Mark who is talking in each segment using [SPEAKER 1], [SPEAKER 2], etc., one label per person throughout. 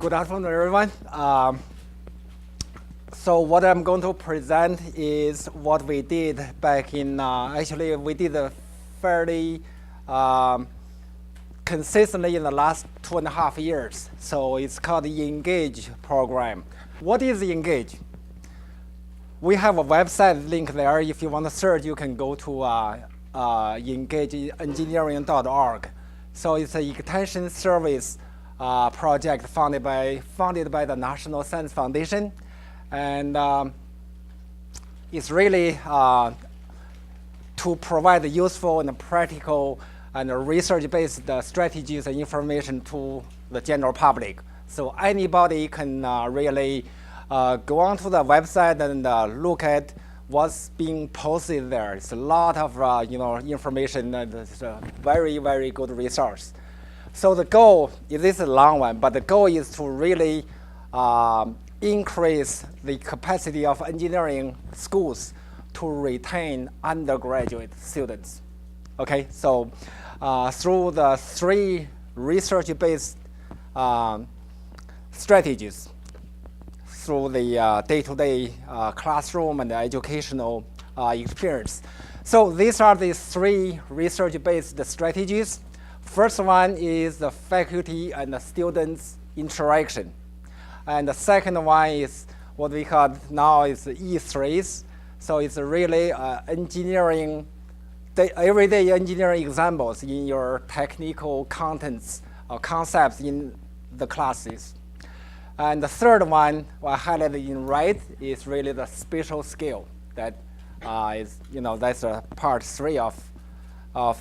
[SPEAKER 1] Good afternoon, everyone. So what I'm going to present is what we did back in, actually we did a fairly consistently in the last 2.5 years. So it's called the Engage program. What is the Engage? We have a website link there. If you want to search, you can go to engageengineering.org. So it's an extension service project funded by the National Science Foundation. And it's really to provide useful and practical and research-based strategies and information to the general public. So anybody can really go onto the website and look at what's being posted there. It's a lot of information, and it's a very, very good resource. So the goal, this is a long one, but the goal is to really increase the capacity of engineering schools to retain undergraduate students. Okay, so through the 3 research-based strategies, through the day-to-day classroom and the educational experience. So these are the 3 research-based strategies. First one is the faculty and the students interaction. And the second one is what we call now is E3s. So it's really engineering, everyday engineering examples in your technical contents or concepts in the classes. And the third one, I highlighted in red, is really the spatial skill. That is, that's part 3 of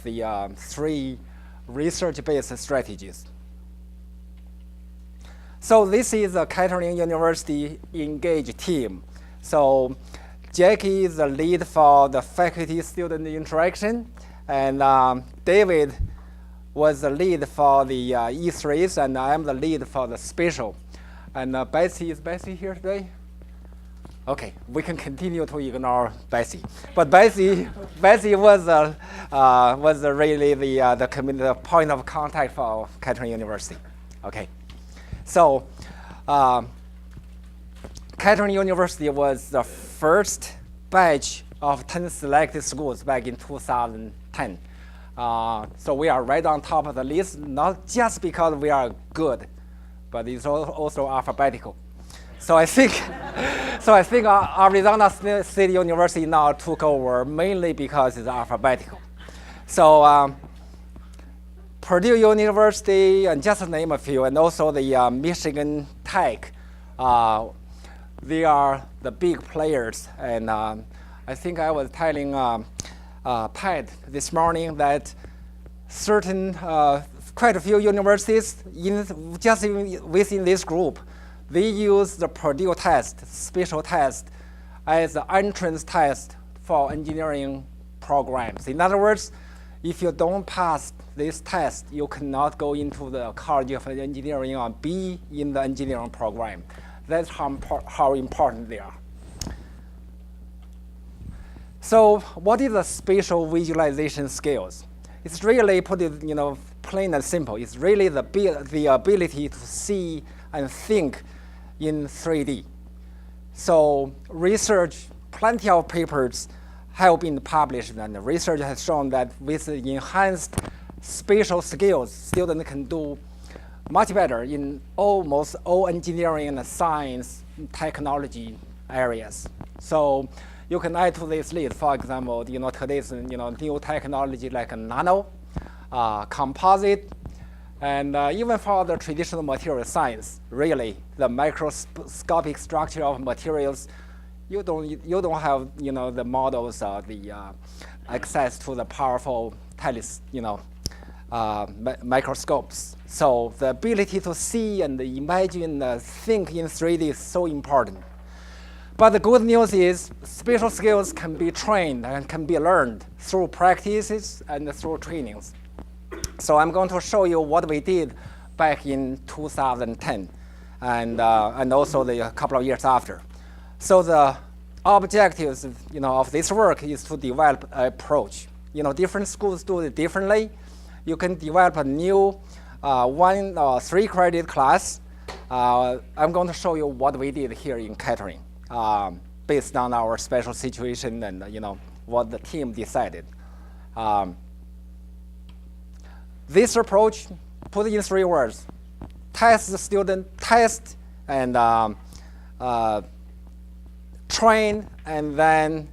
[SPEAKER 1] the 3 research-based strategies. So this is the Kettering University Engage team. So Jackie is the lead for the faculty-student interaction, and David was the lead for the E3s, and I'm the lead for the spatial. And Betsy, is Betsy here today? Okay, we can continue to ignore Betsy. But Betsy was really the point of contact for Kettering University. Okay, so Kettering University was the first batch of 10 selected schools back in 2010. So we are right on top of the list, not just because we are good, but it's also alphabetical. So I think, Arizona State University now took over mainly because it's alphabetical. So Purdue University, and just to name a few, and also the Michigan Tech, they are the big players. And I think I was telling Pat this morning that quite a few universities within this group, they use the Purdue test, spatial test, as the entrance test for engineering programs. In other words, if you don't pass this test, you cannot go into the College of Engineering or be in the engineering program. That's how important they are. So what is the spatial visualization skills? It's really, put it plain and simple, it's really the ability to see and think in 3D. So research, plenty of papers have been published, and the research has shown that with enhanced spatial skills, students can do much better in almost all engineering and science technology areas. So you can add to this list, for example, today's new technology like nano, composite, and even for the traditional material science, really the microscopic structure of materials, you don't have the models or the access to the powerful microscopes. So the ability to see and imagine, think in 3D is so important. But the good news is spatial skills can be trained and can be learned through practices and through trainings. So I'm going to show you what we did back in 2010 and also a couple of years after. So the objectives of this work is to develop an approach. Different schools do it differently. You can develop a new 1 or 3 credit class I'm going to show you what we did here in Kettering, based on our special situation and what the team decided. This approach, put it in 3 words: test the student, test and train, and then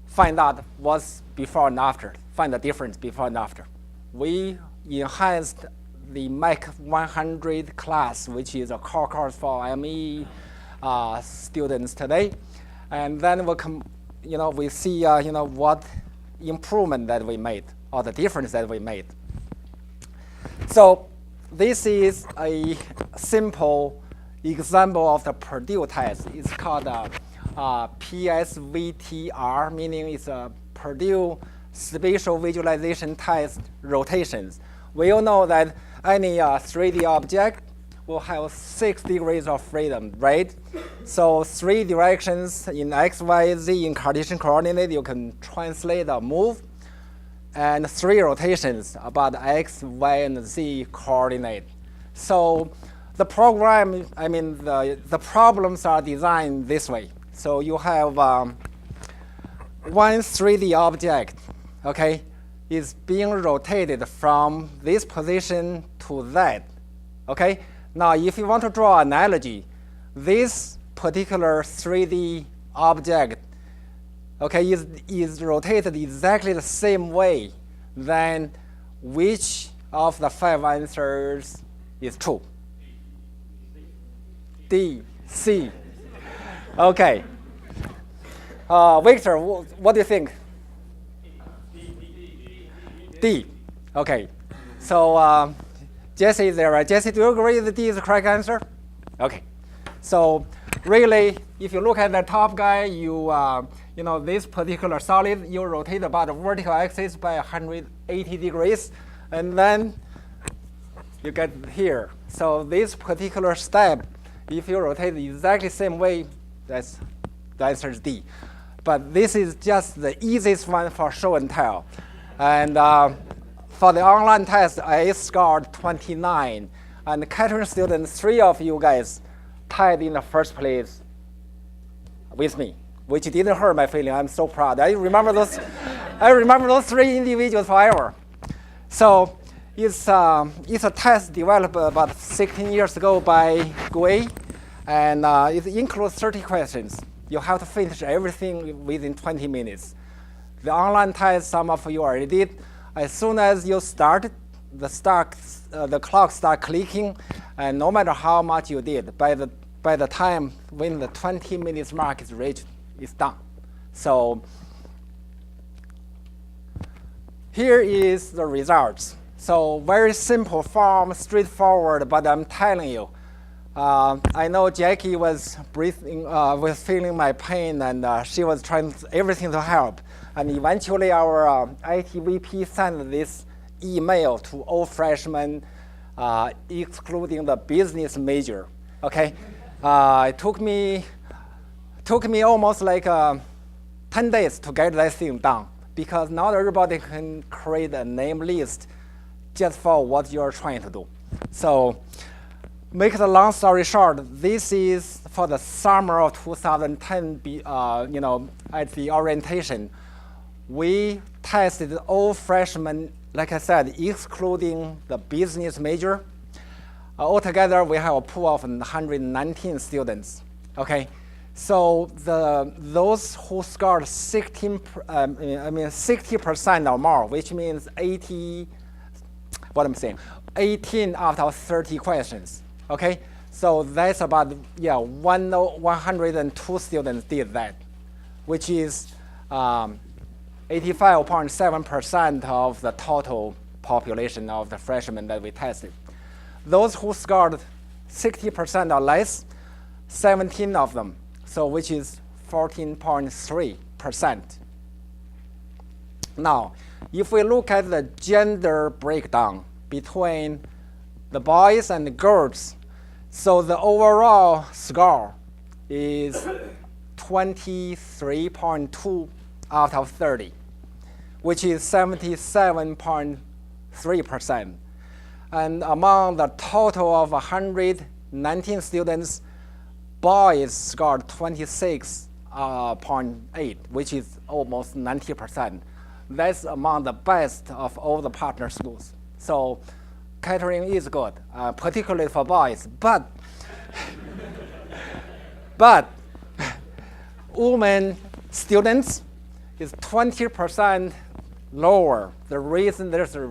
[SPEAKER 1] find out what's before and after, find the difference before and after. We enhanced the Mac 100 class, which is a core course for ME students today, and then we see what improvement that we made or the difference that we made. So this is a simple example of the Purdue test. It's called PSVTR, meaning it's a Purdue Spatial Visualization Test rotations. We all know that any 3D object will have 6 degrees of freedom, right? So 3 directions in X, Y, Z in Cartesian coordinate, you can translate or move, and 3 rotations about X, Y, and Z coordinate. So the program, the problems are designed this way. So you have one 3D object, okay, is being rotated from this position to that, okay? Now, if you want to draw an analogy, this particular 3D object, okay, is rotated exactly the same way, then which of the 5 answers is true? D, C. Okay. Victor, what do you think? D. Okay. So Jesse is there, right? Jesse, do you agree that D is the correct answer? Okay. So really, if you look at the top guy, this particular solid, you rotate about the vertical axis by 180 degrees, and then you get here. So this particular step, if you rotate the exactly same way, that's the answer is D. But this is just the easiest one for show and tell. And for the online test, I scored 29. And Kettering students, 3 of you guys tied in the first place with me, which didn't hurt my feeling. I'm so proud. I remember those 3 individuals forever. So it's a test developed about 16 years ago by Gui, and it includes 30 questions. You have to finish everything within 20 minutes. The online test, some of you already did. As soon as you start, the clock starts clicking, and no matter how much you did, by the time when the 20 minutes mark is reached, it's done. So here is the results. So very simple form, straightforward, but I'm telling you, I know Jackie was feeling my pain, and she was trying everything to help. And eventually, our IT VP sent this email to all freshmen, excluding the business major. Okay, it took me almost like 10 days to get that thing done, because not everybody can create a name list just for what you're trying to do. So, make the long story short, this is for the summer of 2010. At the orientation, we tested all freshmen, like I said, excluding the business major. Altogether, we have a pool of 119 students. Okay, so those who scored 60% or more, which means 18 out of 30 questions. Okay, so that's about 102 students did that, which is 85.7% of the total population of the freshmen that we tested. Those who scored 60% or less, 17 of them, so which is 14.3%. Now, if we look at the gender breakdown between the boys and the girls, so the overall score is 23.2 out of 30, which is 77.3%. And among the total of 100 19 students, boys scored 26.8, which is almost 90%. That's among the best of all the partner schools. So Kettering is good, particularly for boys. But women students is 20% lower. The reason there's a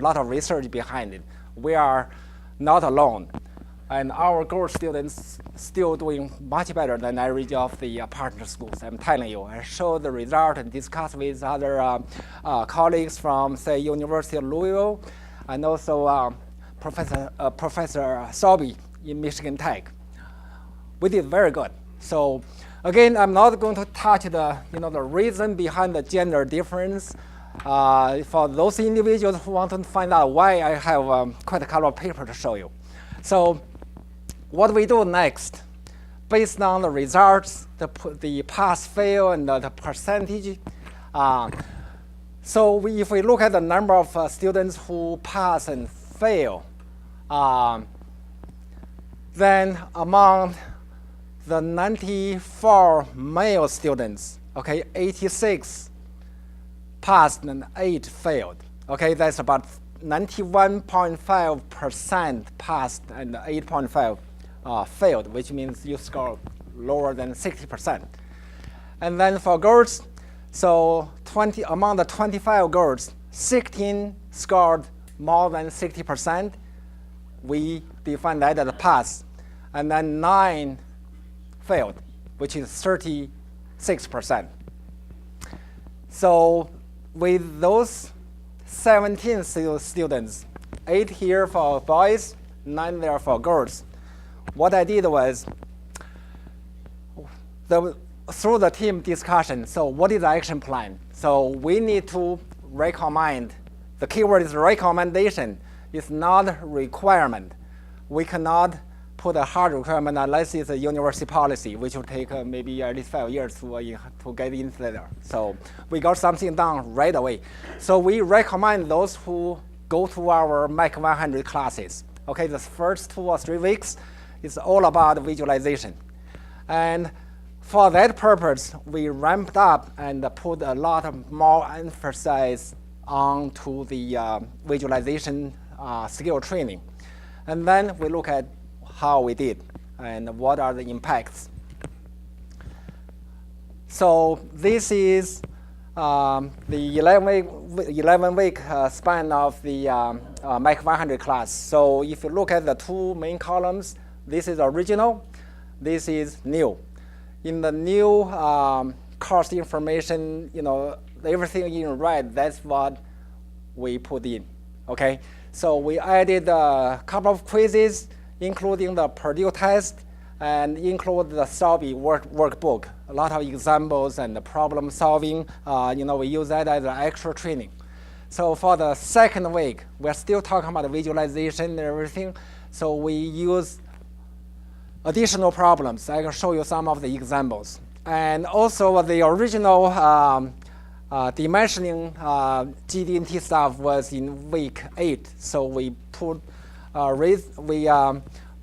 [SPEAKER 1] lot of research behind it. We are not alone. And our girl students still doing much better than average of the partner schools. I'm telling you, I showed the result and discussed with other colleagues from, say, University of Louisville, and also Professor Sobey in Michigan Tech. We did very good. So again, I'm not going to touch the reason behind the gender difference. For those individuals who want to find out why, I have quite a couple of papers to show you. So what we do next, based on the results, the pass-fail and the percentage. So if we look at the number of students who pass and fail, then among the 94 male students, okay, 86 passed and 8 failed. Okay, that's about 91.5% passed and 8.5 failed, which means you score lower than 60%. And then for girls, so among the 25 girls, 16 scored more than 60%. We define that as a pass. And then 9 failed, which is 36%. So with those 17 students, 8 here for boys, 9 there for girls. What I did was, through the team discussion, so what is the action plan? So we need to recommend, the keyword is recommendation. It's not a requirement. We cannot put a hard requirement unless it's a university policy, which will take maybe at least 5 years to get into there. So we got something done right away. So we recommend those who go to our Mac 100 classes. Okay, the first 2 or 3 weeks is all about visualization. And for that purpose, we ramped up and put a lot of more emphasis onto the visualization skill training. And then we look at how we did and what are the impacts. So this is the 11-week span of the Mac 100 class. So if you look at the 2 main columns, this is original, this is new. In the new course information, everything in red, that's what we put in, okay? So we added a couple of quizzes, including the Purdue test, and include the Sobey workbook, a lot of examples and the problem solving. We use that as an extra training. So for the second week, we're still talking about visualization and everything. So we use additional problems. I can show you some of the examples. And also the original dimensioning GD&T stuff was in week 8. So we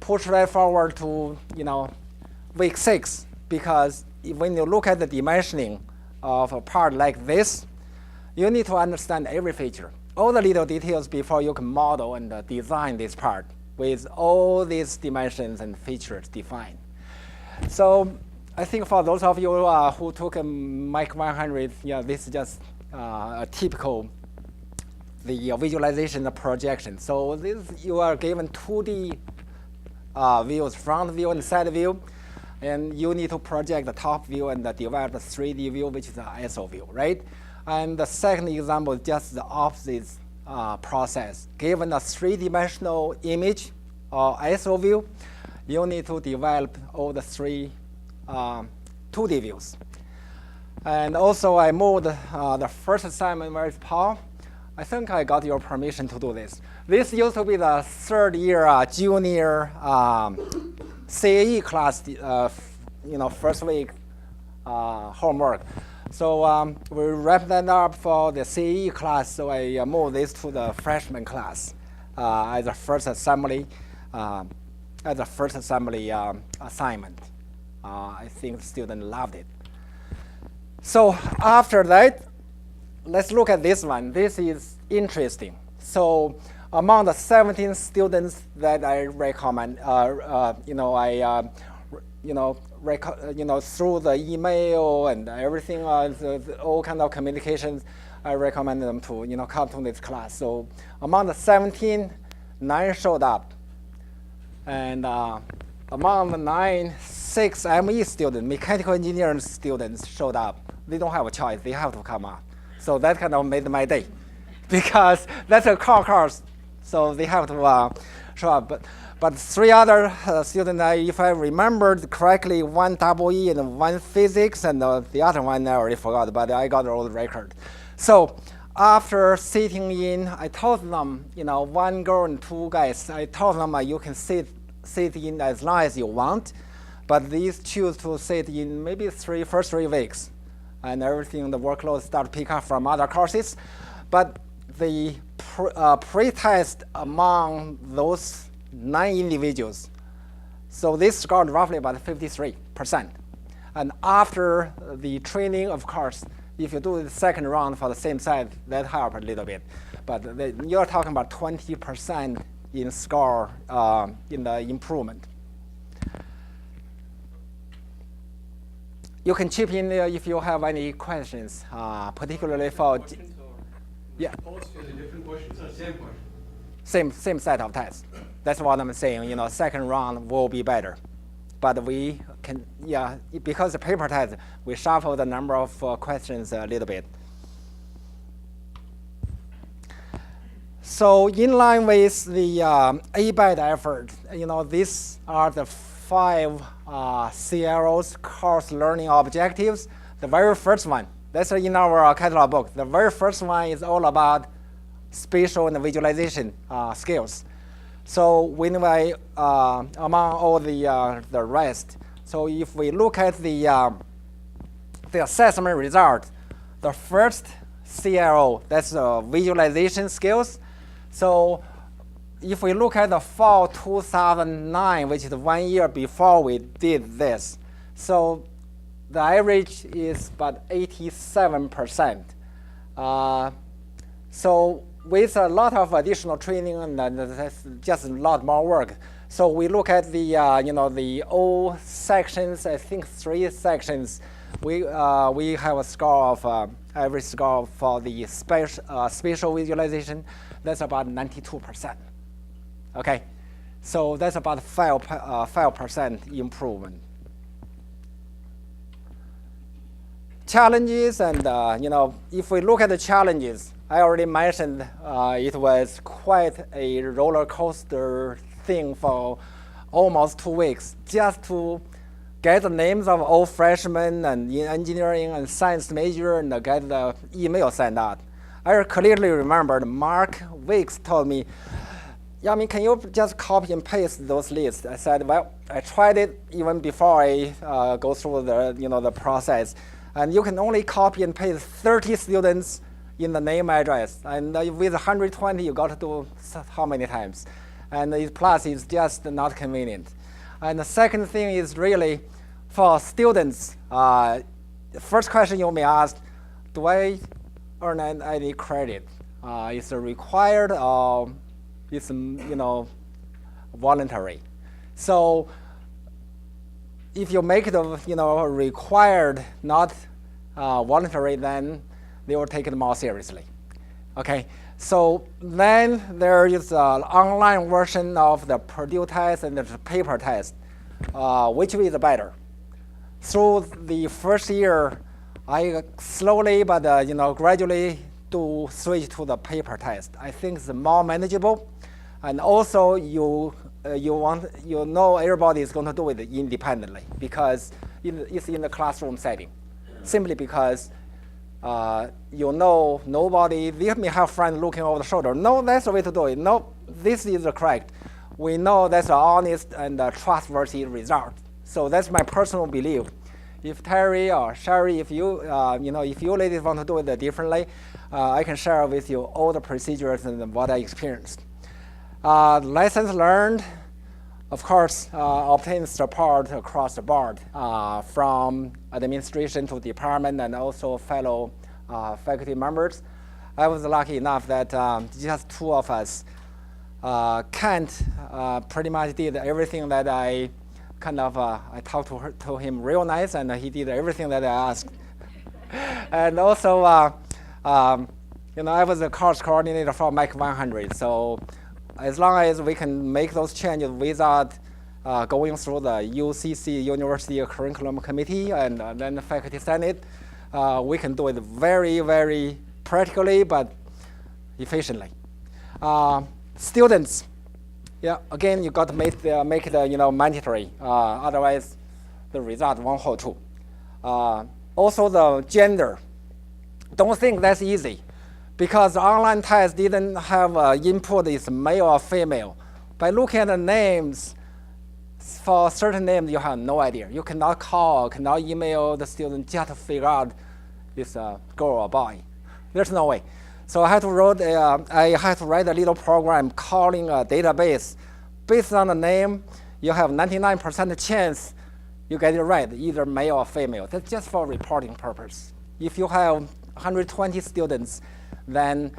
[SPEAKER 1] pushed that forward to week 6, because when you look at the dimensioning of a part like this, you need to understand every feature, all the little details before you can model and design this part with all these dimensions and features defined. So I think for those of you who took a Mac 100, this is just a typical the visualization, the projection. So this, you are given 2D views, front view and side view, and you need to project the top view and develop the 3D view, which is the ISO view, right? And the second example is just the opposite process. Given a 3-dimensional image or ISO view, you need to develop all the 3 2D views. And also I moved the first assignment where it's Paul. I think I got your permission to do this. This used to be the 3rd year junior CAE class, first week homework. So we wrapped that up for the CAE class, so I moved this to the freshman class as a first assembly. as a first assembly assignment. I think the student loved it. So after that, let's look at this one. This is interesting. So among the 17 students that I recommend, through the email and everything, all kind of communications, I recommend them to, come to this class. So among the 17, 9 showed up. And among the 9, 6 ME students, mechanical engineering students showed up. They don't have a choice. They have to come up. So that kind of made my day because that's a car course. So they have to show up. But 3 other students, if I remembered correctly, 1 EE and 1 physics, and the other one I already forgot, but I got the old record. So after sitting in, I told them, 1 girl and 2 guys, I told them you can sit in as long as you want, but these choose to sit in maybe first 3 weeks. And everything, the workload start to pick up from other courses. But the pre-test among those 9 individuals, so they scored roughly about 53%. And after the training, of course, if you do the second round for the same side, that helps a little bit. But you're talking about 20% in score in the improvement. You can chip in if you have any questions, particularly for. Yeah.
[SPEAKER 2] Different questions or same question?
[SPEAKER 1] Same set of tests. That's what I'm saying. Second round will be better, but we can, because the paper test, we shuffle the number of questions a little bit. So in line with the ABET effort, these are the 5 CLO's course learning objectives. The very first one, that's in our catalog book. The very first one is all about spatial and visualization skills. So when we, among all the rest, so if we look at the assessment result, the first CLO, that's the visualization skills. So if we look at the fall 2009, which is 1 year before we did this, so the average is about 87%. So with a lot of additional training and that's just a lot more work. So we look at the the all sections. I think 3 sections. We have a score of average score for the spatial visualization. That's about 92%. Okay, so that's about 5% improvement. Challenges, and if we look at the challenges, I already mentioned it was quite a roller coaster thing for almost 2 weeks just to get the names of all freshmen and in engineering and science major and get the email sent out. I clearly remembered Mark Wicks told me, Yaomin, can you just copy and paste those lists? I said, well, I tried it even before I go through the the process, and you can only copy and paste 30 students in the name address, and with 120, you got to do how many times? And plus, it's just not convenient. And the second thing is really for students. The first question you may ask, do I earn any credit? Is it required or it's voluntary? So if you make it required, not voluntary, then they will take it more seriously. Okay. So then there is an online version of the Purdue test and the paper test. Which is better? Through the first year, I slowly but gradually do switch to the paper test. I think it's more manageable, and also you everybody is going to do it independently because it's in the classroom setting, simply because nobody, they may have friends looking over the shoulder. No, that's the way to do it. No, this is correct. We know that's an honest and trustworthy result. So that's my personal belief. If Terry or Sherry, if you if you ladies want to do it differently, I can share with you all the procedures and what I experienced. Lessons learned. of course, obtain support across the board from administration to department and also fellow faculty members. I was lucky enough that just two of us, Kent pretty much did everything that I I talked to him real nice, and he did everything that I asked. And also, I was a course coordinator for Mac 100, so as long as we can make those changes without going through the UCC University Curriculum Committee and then the Faculty Senate, we can do it very, very practically but efficiently. Students, yeah, again, you got to make it mandatory. Otherwise, the result won't hold true. Also, the gender. Don't think that's easy, because the online test didn't have input is male or female. By looking at the names, for certain names, you have no idea. You cannot call, cannot email the student just to figure out it's a girl or boy. There's no way. So I had to write a little program calling a database. Based on the name, you have 99% chance you get it right, either male or female. That's just for reporting purpose. If you have 120 students, then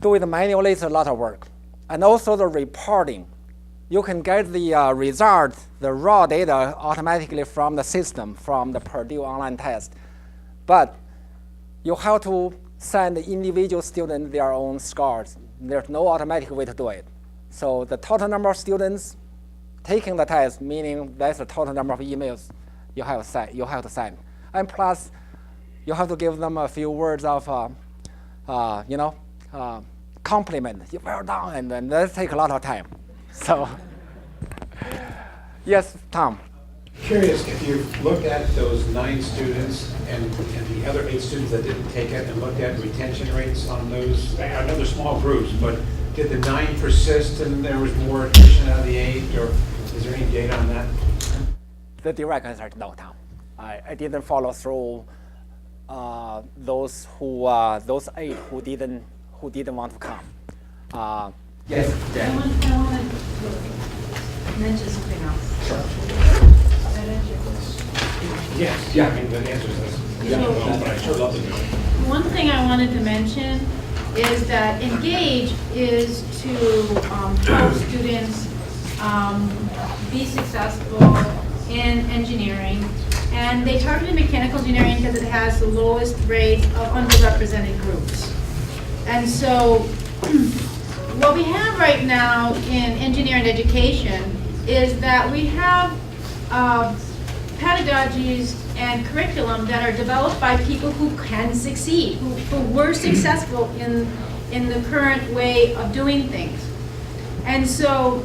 [SPEAKER 1] do it manually is a lot of work. And also the reporting. You can get the result, the raw data automatically from the system, from the Purdue online test. But you have to send the individual student their own scores. There's no automatic way to do it. So the total number of students taking the test, meaning that's the total number of emails you have to send. And plus, you have to give them a few words of compliment. You're well done, and then that takes a lot of time. So, yes, Tom.
[SPEAKER 3] Curious if you looked at those 9 students and the other 8 students that didn't take it and looked at retention rates on those. I know they're small groups, but did the 9 persist and there was more attrition out of the 8, or is there any data on that?
[SPEAKER 1] The direct answer is no, Tom. I didn't follow through those 8 who didn't want to come. Yes, Dan.
[SPEAKER 4] I want to mention something else.
[SPEAKER 1] Sure.
[SPEAKER 3] Yes, yeah, I mean, the answer is this. Yeah, well, but I sure love to know.
[SPEAKER 4] One thing I wanted to mention is that Engage is to help students be successful in engineering. And they targeted mechanical engineering because it has the lowest rate of underrepresented groups. And so what we have right now in engineering education is that we have pedagogies and curriculum that are developed by people who can succeed, who were successful in the current way of doing things. And so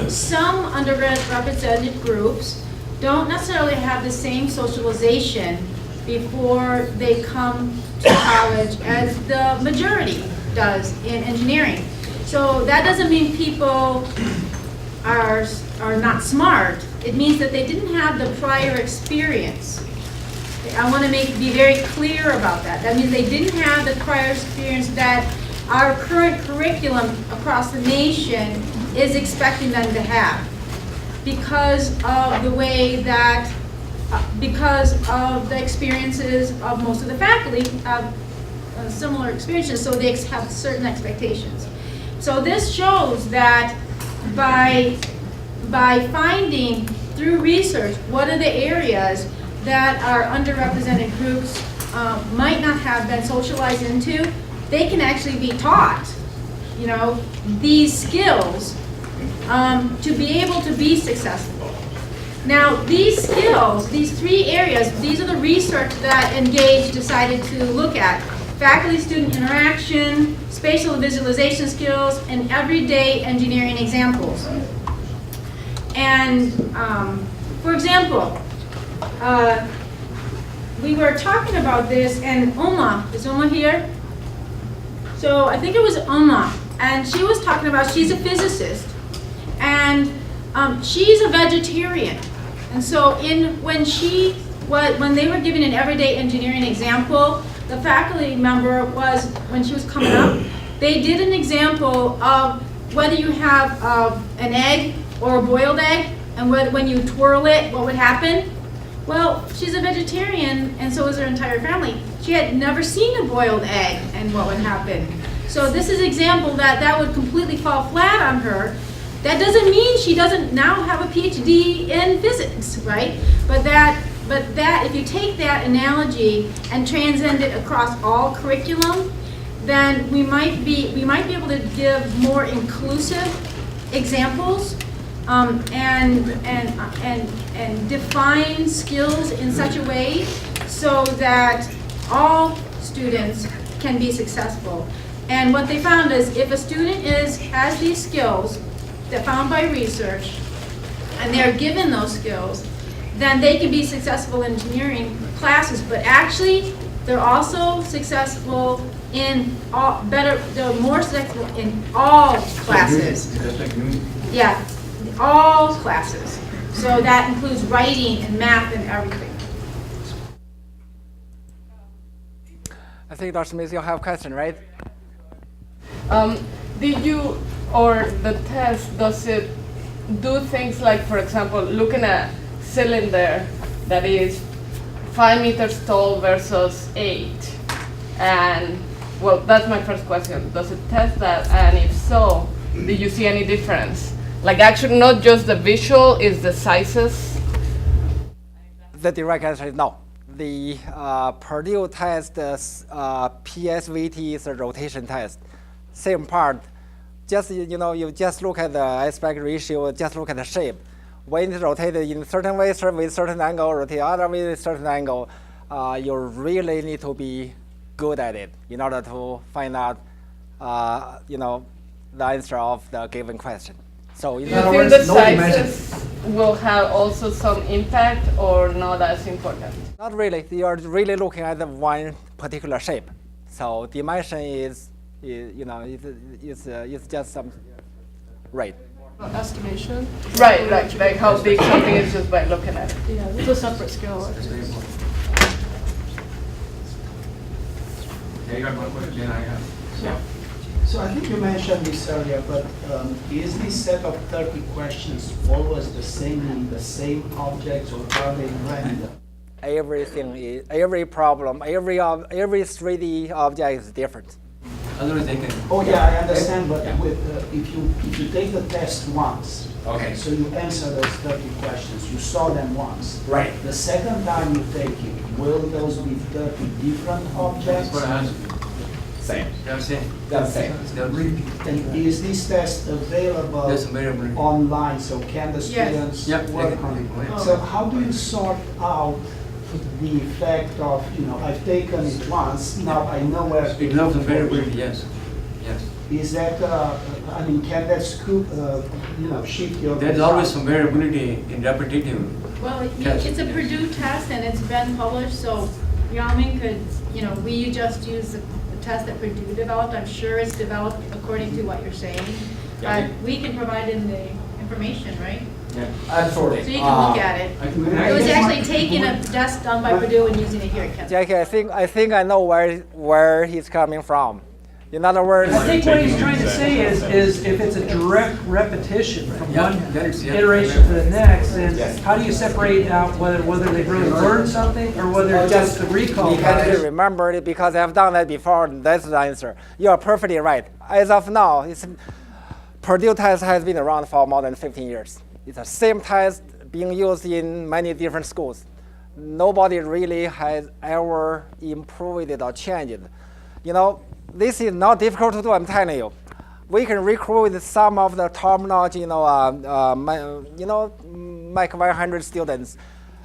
[SPEAKER 4] some underrepresented groups don't necessarily have the same socialization before they come to college as the majority does in engineering. So that doesn't mean people are not smart. It means that they didn't have the prior experience. I want to be very clear about that. That means they didn't have the prior experience that our current curriculum across the nation is expecting them to have, because of the way that, because of the experiences of most of the faculty have similar experiences, so they have certain expectations. So this shows that by finding through research what are the areas that our underrepresented groups might not have been socialized into, they can actually be taught, these skills to be able to be successful. Now, these skills, these 3 areas, these are the research that Engage decided to look at: faculty-student interaction, spatial and visualization skills, and everyday engineering examples. And for example, we were talking about this, and Oma, is Oma here? So I think it was Oma, and she was talking about, she's a physicist, and she's a vegetarian. And so when they were giving an everyday engineering example, the faculty member was, when she was coming up, they did an example of whether you have an egg or a boiled egg, and when you twirl it, what would happen? Well, she's a vegetarian, and so is her entire family. She had never seen a boiled egg, and what would happen? So this is an example that would completely fall flat on her. That doesn't mean she doesn't now have a PhD in physics, right? But if you take that analogy and transcend it across all curriculum, then we might be able to give more inclusive examples and define skills in such a way so that all students can be successful. And what they found is if a student has these skills that found by research, and they're given those skills, then they can be successful in engineering classes. But actually, they're also successful in they're more successful in all classes. Yeah, all classes. So that includes writing and math and everything.
[SPEAKER 1] I think Dr. Smith, you have a question, right?
[SPEAKER 5] Did you, or the test, does it do things like, for example, looking at cylinder that is 5 meters tall versus 8? And, well, that's my first question. Does it test that? And if so, did you see any difference? Like, actually, not just the visual, is the sizes?
[SPEAKER 1] The direct answer is no. The Purdue test, PSVT is a rotation test. Same part. Just, you just look at the aspect ratio, just look at the shape. When it's rotated in certain way with certain angle, rotate other way with certain angle, you really need to be good at it in order to find out, the answer of the given question. So in other words,
[SPEAKER 5] the sizes will have also some impact or not as important?
[SPEAKER 1] Not really. You are really looking at the one particular shape. So dimension is it's just some, right.
[SPEAKER 6] Estimation.
[SPEAKER 5] Right, like how big something is just by looking at it.
[SPEAKER 6] Yeah, it's a separate scale.
[SPEAKER 2] Yeah, you got one question, then I have. Yeah.
[SPEAKER 7] So I think you mentioned this earlier, but is this set of 30 questions always the same objects, or are they random?
[SPEAKER 1] Everything is, every problem, every 3D object is different.
[SPEAKER 2] Otherwise they can.
[SPEAKER 7] Oh yeah, I understand, but with, if you take the test once,
[SPEAKER 3] Okay.
[SPEAKER 7] so you answer those 30 questions, you saw them once.
[SPEAKER 3] Right.
[SPEAKER 7] The second time you take it, will those be 30 different objects?
[SPEAKER 2] That's what I asked.
[SPEAKER 3] Same.
[SPEAKER 2] They're same.
[SPEAKER 3] That's same.
[SPEAKER 2] They're repeat.
[SPEAKER 7] And is this test available
[SPEAKER 2] There's some variability.
[SPEAKER 7] online, so can the
[SPEAKER 4] Yes.
[SPEAKER 7] students
[SPEAKER 2] Yep,
[SPEAKER 7] work
[SPEAKER 2] they can-
[SPEAKER 7] on it?
[SPEAKER 2] oh, yeah.
[SPEAKER 7] So how do you sort out the effect of, I've taken it once, now I know where to
[SPEAKER 2] It loves the
[SPEAKER 7] look for it.
[SPEAKER 2] variability, yes. Yes.
[SPEAKER 7] Is that, can that shift your
[SPEAKER 2] There's
[SPEAKER 7] result?
[SPEAKER 2] always some variability in repetitive.
[SPEAKER 4] Well,
[SPEAKER 2] Test.
[SPEAKER 4] it's a Purdue test and it's been published, so Yaomin could, we just use the test that Purdue developed. I'm sure it's developed according to what you're saying.
[SPEAKER 3] Yeah.
[SPEAKER 4] But we can provide in the information, right?
[SPEAKER 2] Yeah.
[SPEAKER 3] Absolutely.
[SPEAKER 4] So you can look at it. It was actually taking a test done by Purdue and using it here at Kettering.
[SPEAKER 1] Jackie, I think I know where he's coming from. In other words,
[SPEAKER 8] I think what he's trying to say is if it's a direct repetition from
[SPEAKER 2] Yeah,
[SPEAKER 8] one
[SPEAKER 2] that is- yeah.
[SPEAKER 8] iteration to the next, then
[SPEAKER 3] Yes.
[SPEAKER 8] how do you separate out whether they've really learned something or whether it's just a recall?
[SPEAKER 1] you have to remember it because I've done that before. That's the answer. You are perfectly right. As of now, Purdue test has been around for more than 15 years. It's the same test being used in many different schools. Nobody really has ever improved it or changed it. This is not difficult to do, I'm telling you. We can recruit some of the terminology, Mach 100 students,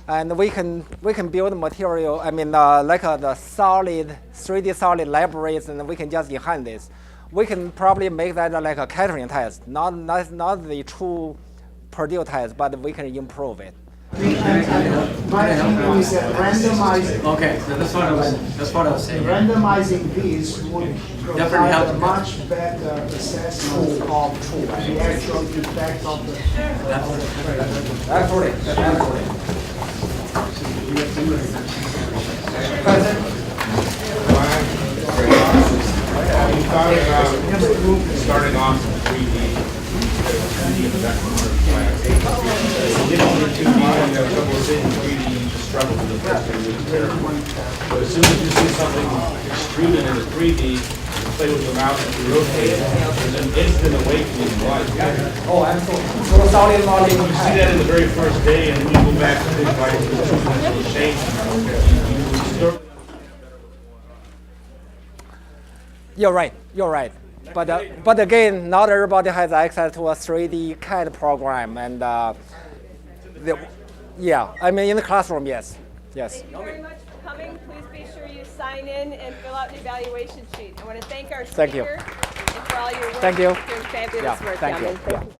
[SPEAKER 1] and we can build material, like the solid, 3D solid libraries, and we can just enhance this. We can probably make that like a Kettering test, not the true Purdue test, but we can improve it.
[SPEAKER 7] My opinion is that randomizing.
[SPEAKER 2] Okay, so that's what I was saying.
[SPEAKER 7] Randomizing these would
[SPEAKER 2] Definitely
[SPEAKER 7] provide
[SPEAKER 2] help.
[SPEAKER 7] a much better assessment of the actual effect of the.
[SPEAKER 3] Absolutely. Absolutely.
[SPEAKER 9] We thought about starting off with 3D
[SPEAKER 3] 3D, play with the mouse and rotate it, there's an instant awakening in life.
[SPEAKER 1] Oh, absolutely. So solid body.
[SPEAKER 3] You see that in the very first day, and then you go back to the device, the two-dimensional shape. You start.
[SPEAKER 1] You're right. You're right. But again, not everybody has access to a 3D CAD program, and yeah, I mean in the classroom, yes, yes.
[SPEAKER 9] Thank you very much for coming. Please be sure you sign in and fill out an evaluation sheet. I want to thank our
[SPEAKER 1] Thank you.
[SPEAKER 9] speaker and for all your work.
[SPEAKER 1] Thank you.
[SPEAKER 9] You're doing fabulous
[SPEAKER 1] Yeah,
[SPEAKER 9] work,
[SPEAKER 1] thank you.
[SPEAKER 9] Yaomin. Thank
[SPEAKER 1] Yeah.
[SPEAKER 9] you.